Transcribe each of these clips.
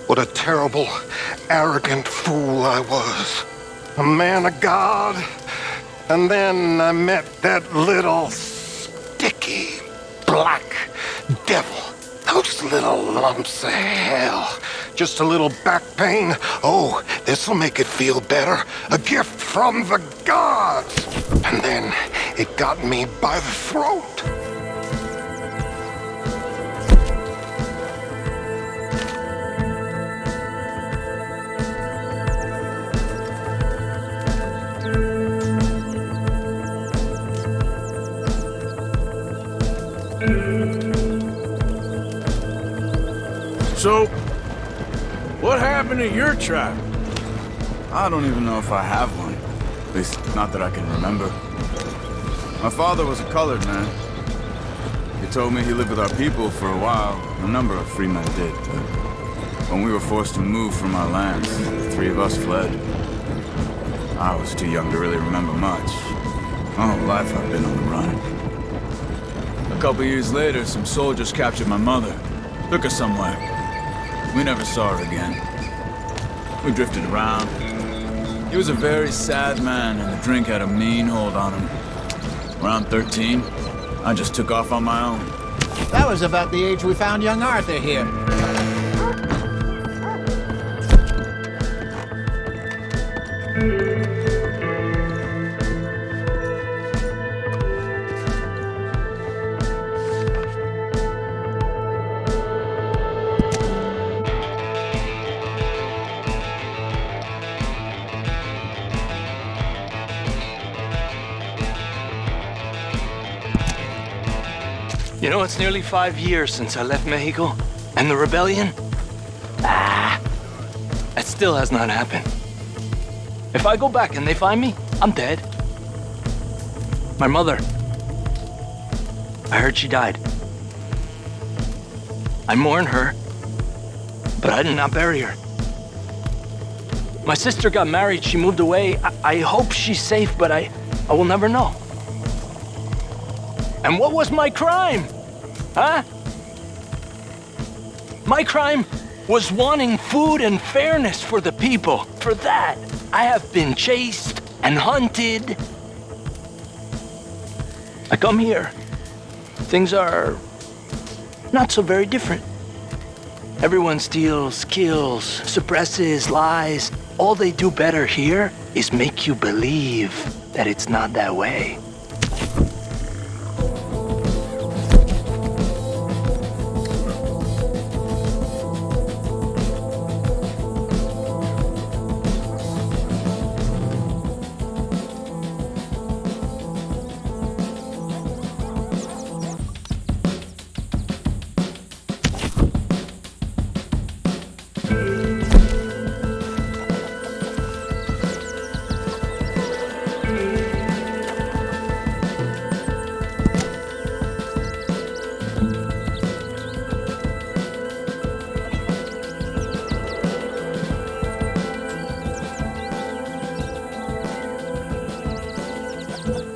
What a terrible, arrogant fool I was. A man of God. And then I met that little sticky black devil. Those little lumps of hell. Just a little back pain. Oh, this'll make it feel better. A gift from the gods. And then it got me by the throat. So, what happened to your tribe? I don't even know if I have one. At least, not that I can remember. My father was a colored man. He told me he lived with our people for a while. A number of free men did, but when we were forced to move from our lands, the three of us fled. I was too young to really remember much. My whole life I've been on the run. A couple years later, some soldiers captured my mother. Took her somewhere. We never saw her again. We drifted around. He was a very sad man, and the drink had a mean hold on him. Around 13, I just took off on my own. That was about the age we found young Arthur here. You know, it's nearly 5 years since I left Mexico. And the rebellion? It still has not happened. If I go back and they find me, I'm dead. My mother, I heard she died. I mourn her, but I did not bury her. My sister got married, she moved away. I hope she's safe, but I will never know. And what was my crime? Huh? My crime was wanting food and fairness for the people. For that, I have been chased and hunted. I come here. Things are not so very different. Everyone steals, kills, suppresses, lies. All they do better here is make you believe that it's not that way.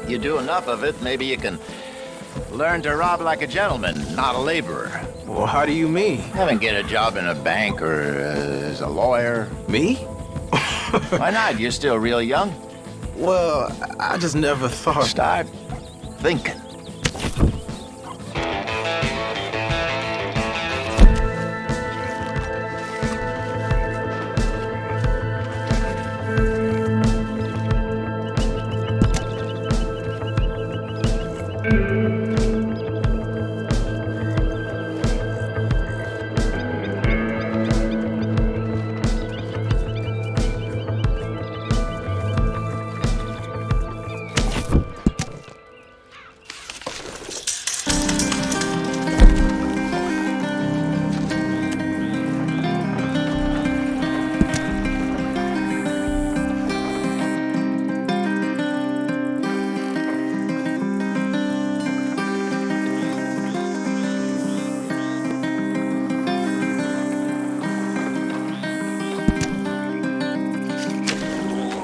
You do enough of it, maybe you can learn to rob like a gentleman, not a laborer. Well, how do you mean? Have him get a job in a bank or as a lawyer. Me? Why not? You're still real young. Well, I just never thought... Start thinking.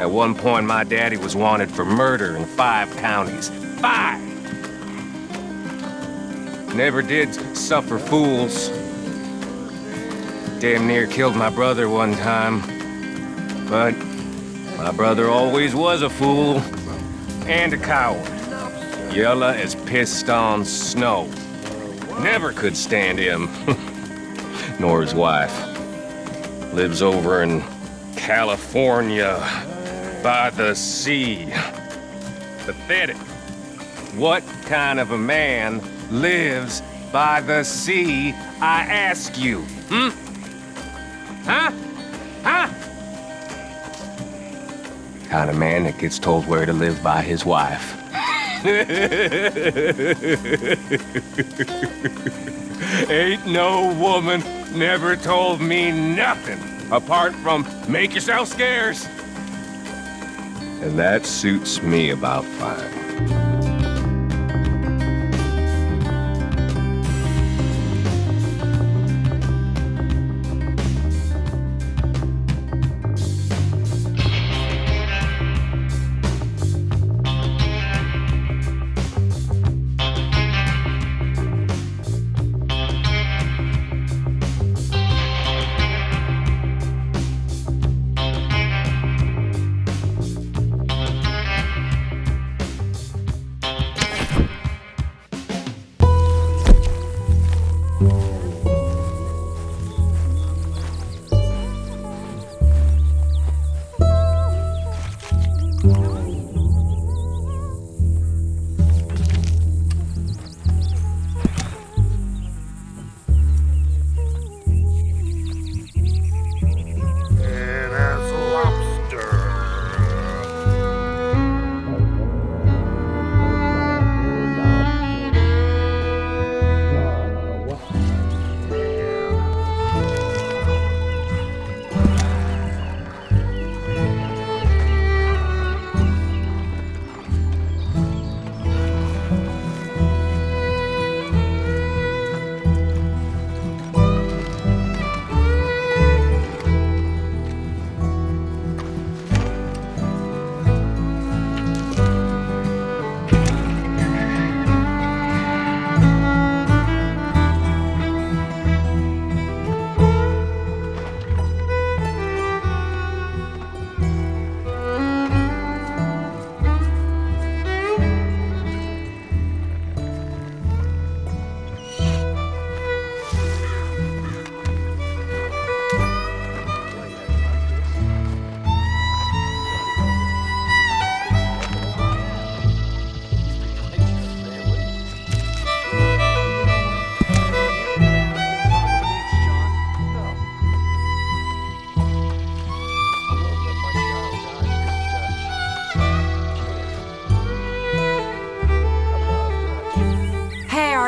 At one point, my daddy was wanted for murder in 5 counties. 5! Never did suffer fools. Damn near killed my brother one time. But my brother always was a fool and a coward. Yellow as pissed on snow. Never could stand him. Nor his wife. Lives over in California by the sea. Pathetic. What kind of a man lives by the sea, I ask you? Huh? Kind of man that gets told where to live by his wife. Ain't no woman never told me nothing apart from make yourself scarce. And that suits me about fine.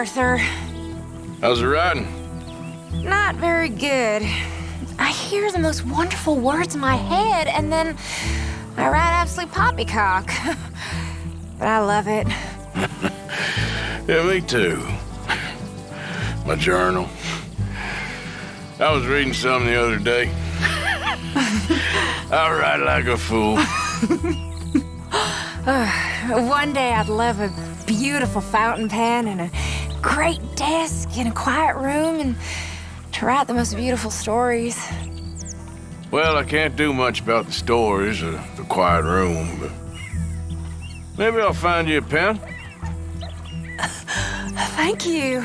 Arthur. How's it riding? Not very good. I hear the most wonderful words in my head, and then I ride absolute poppycock. But I love it. Yeah, me too. My journal. I was reading something the other day. I ride like a fool. One day I'd love a beautiful fountain pen and a great desk in a quiet room and to write the most beautiful stories. Well, I can't do much about the stories or the quiet room, but maybe I'll find you a pen. Thank you.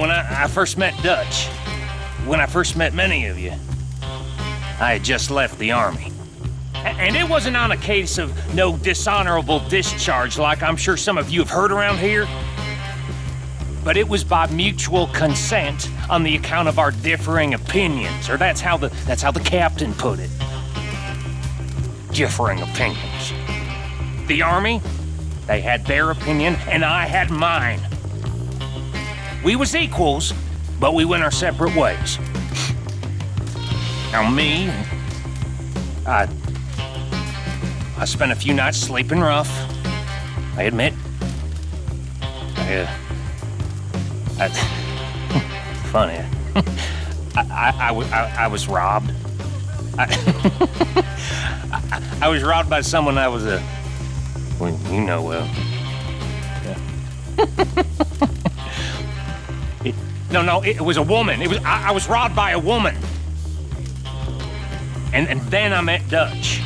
when I first met Dutch, when I first met many of you, I had just left the army. And it wasn't on a case of no dishonorable discharge like I'm sure some of you have heard around here. But it was by mutual consent on the account of our differing opinions, or that's how the captain put it. Differing opinions. The army, they had their opinion, and I had mine. We was equals, but we went our separate ways. Now me, I spent a few nights sleeping rough, I admit. Funny. I was robbed. I was robbed by someone I was well, you know well. Yeah. No, it was a woman. I was robbed by a woman. And then I met Dutch.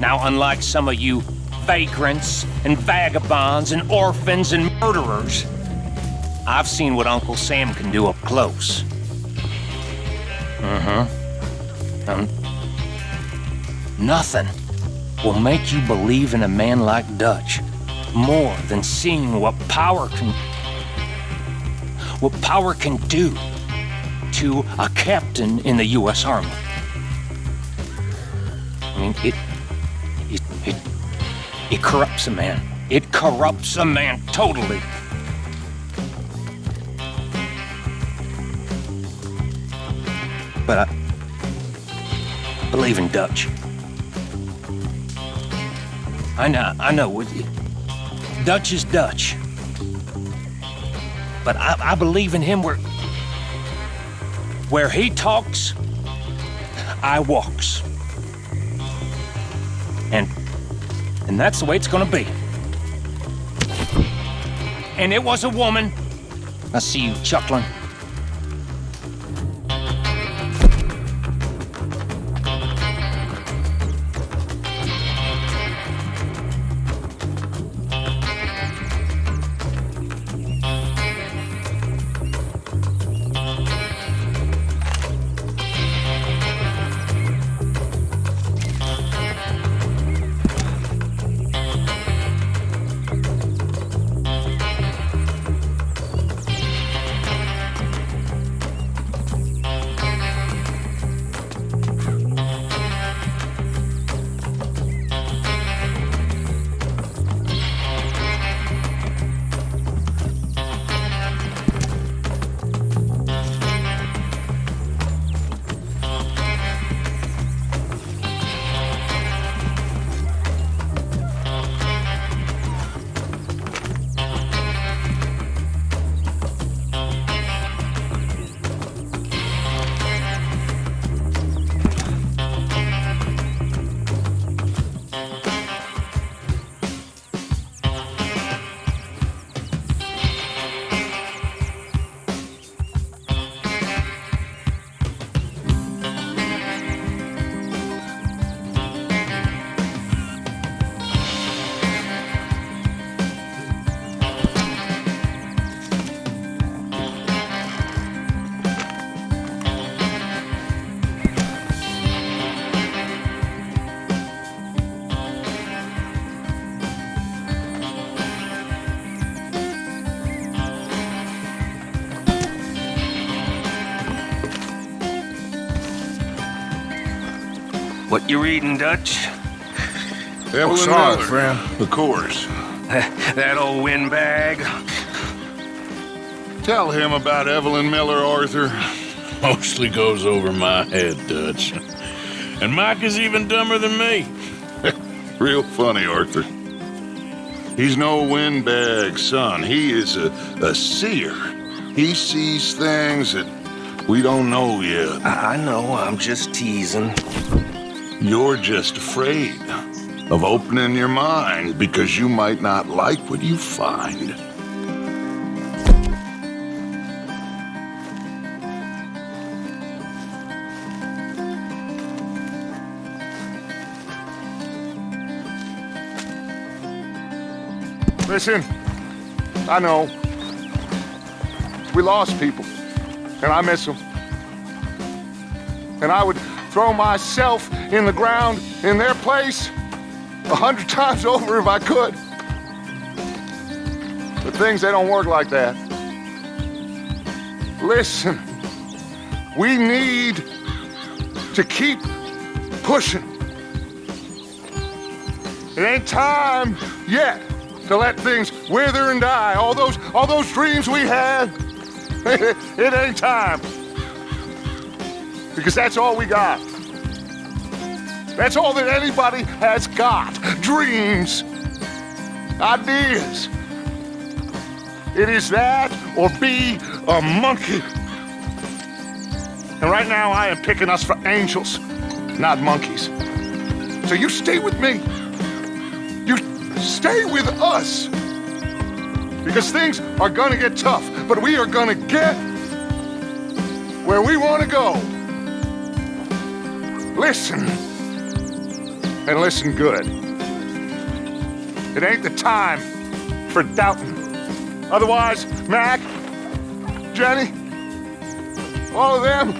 Now, unlike some of you vagrants and vagabonds and orphans and murderers, I've seen what Uncle Sam can do up close. Nothing will make you believe in a man like Dutch more than seeing what power can do to a captain in the U.S. Army. I mean, it corrupts a man. It corrupts a man totally. But I believe in Dutch. I know. Dutch is Dutch. But I believe in him where he talks, I walks. And that's the way it's gonna be. And it was a woman. I see you chuckling. What you reading, Dutch? Evelyn Miller, friend. Of course. That old windbag? Tell him about Evelyn Miller, Arthur. Mostly goes over my head, Dutch. And Micah's even dumber than me. Real funny, Arthur. He's no windbag, son. He is a seer. He sees things that we don't know yet. I know, I'm just teasing. You're just afraid of opening your mind because you might not like what you find. Listen, I know. We lost people, and I miss them. And I would throw myself in the ground in their place 100 times over if I could. But things, they don't work like that. Listen, we need to keep pushing. It ain't time yet to let things wither and die. All those dreams we had, it ain't time. Because that's all we got. That's all that anybody has got. Dreams, ideas. It is that or be a monkey. And right now I am picking us for angels, not monkeys. So you stay with me. You stay with us. Because things are gonna get tough, but we are gonna get where we wanna go. Listen, and listen good. It ain't the time for doubting. Otherwise, Mac, Jenny, all of them,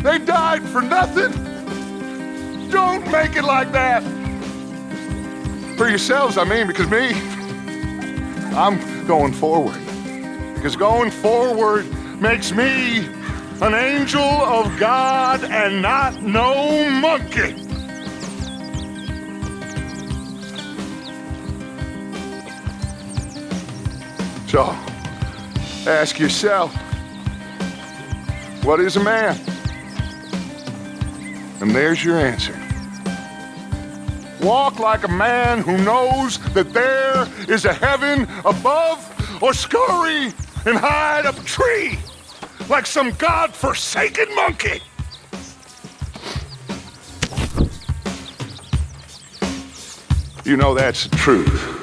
they died for nothing. Don't make it like that. For yourselves, I mean, because me, I'm going forward. Because going forward makes me an angel of God and not no monkey. So, ask yourself, what is a man? And there's your answer. Walk like a man who knows that there is a heaven above, or scurry and hide up a tree like some God-forsaken monkey. You know that's the truth.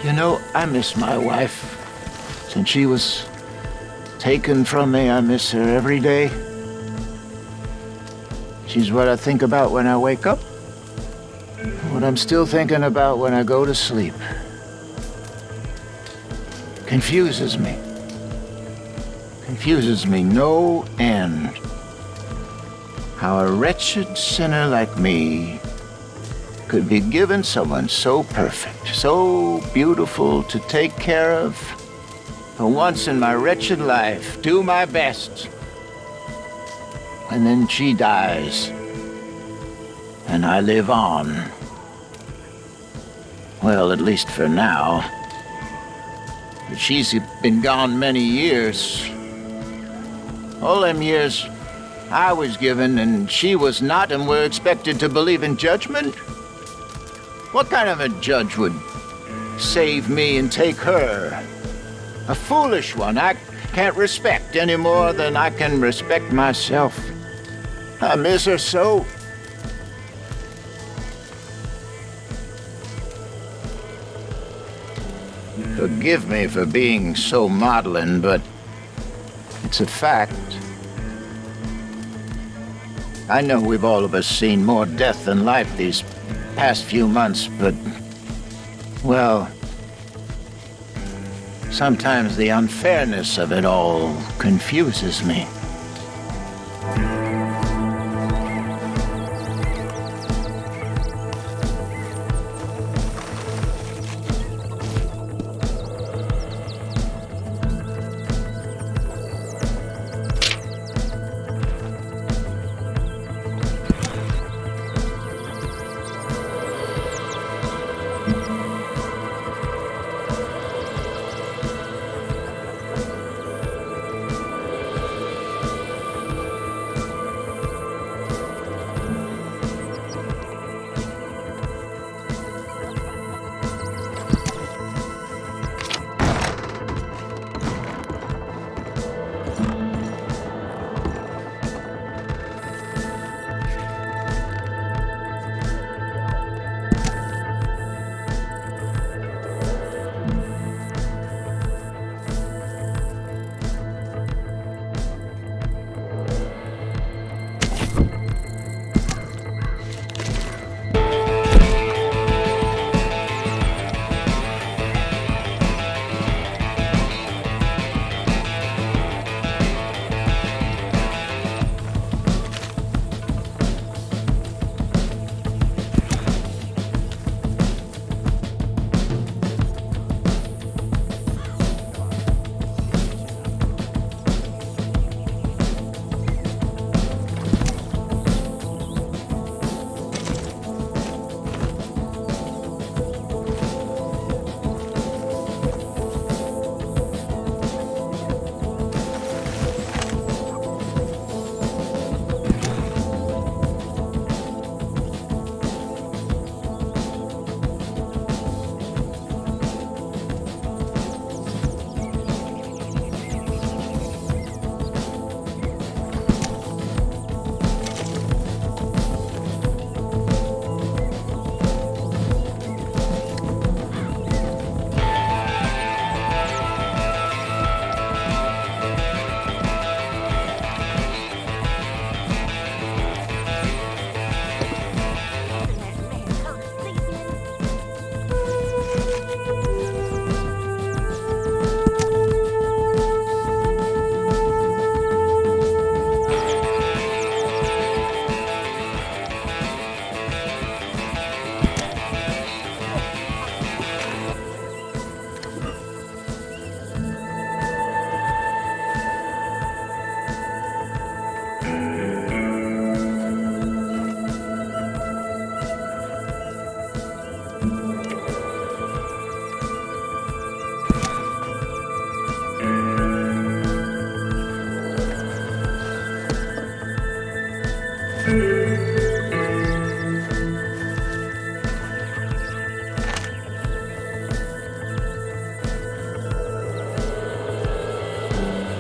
You know, I miss my wife. Since she was taken from me, I miss her every day. She's what I think about when I wake up, what I'm still thinking about when I go to sleep. Confuses me no end. How a wretched sinner like me could be given someone so perfect, so beautiful to take care of. For once in my wretched life, do my best. And then she dies, and I live on. Well, at least for now. But she's been gone many years. All them years I was given, and she was not, and we're expected to believe in judgment? What kind of a judge would save me and take her? A foolish one I can't respect any more than I can respect myself. I miss her so. Forgive me for being so maudlin, but it's a fact. I know we've all of us seen more death than life these past few months, but, well, sometimes the unfairness of it all confuses me.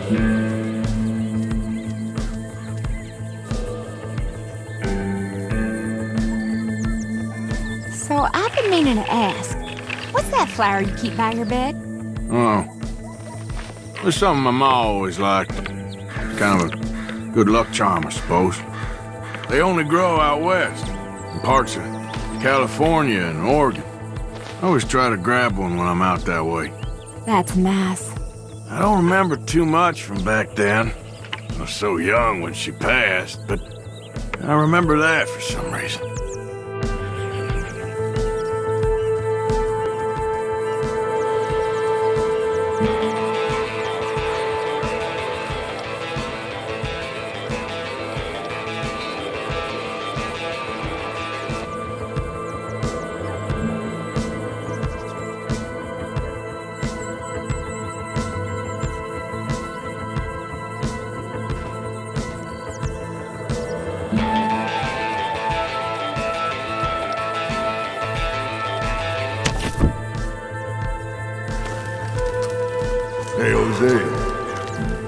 So I've been meaning to ask, what's that flower you keep by your bed? Oh. It's something my ma always liked. Kind of a good luck charm, I suppose. They only grow out west, in parts of California and Oregon. I always try to grab one when I'm out that way. That's nice. I don't remember too much from back then. I was so young when she passed, but I remember that for some reason. Hey, Hosea,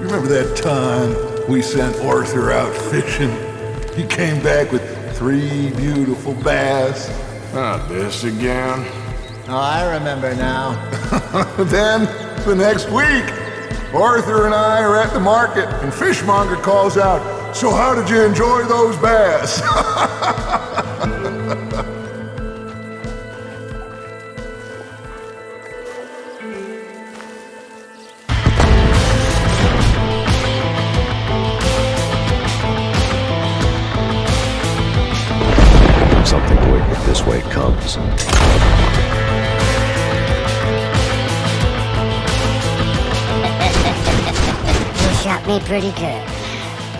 you remember that time we sent Arthur out fishing? He came back with 3 beautiful bass. Not this again. Oh, I remember now. Then, the next week, Arthur and I are at the market, and Fishmonger calls out, "So how did you enjoy those bass?" Something wicked this way comes. You shot me pretty good.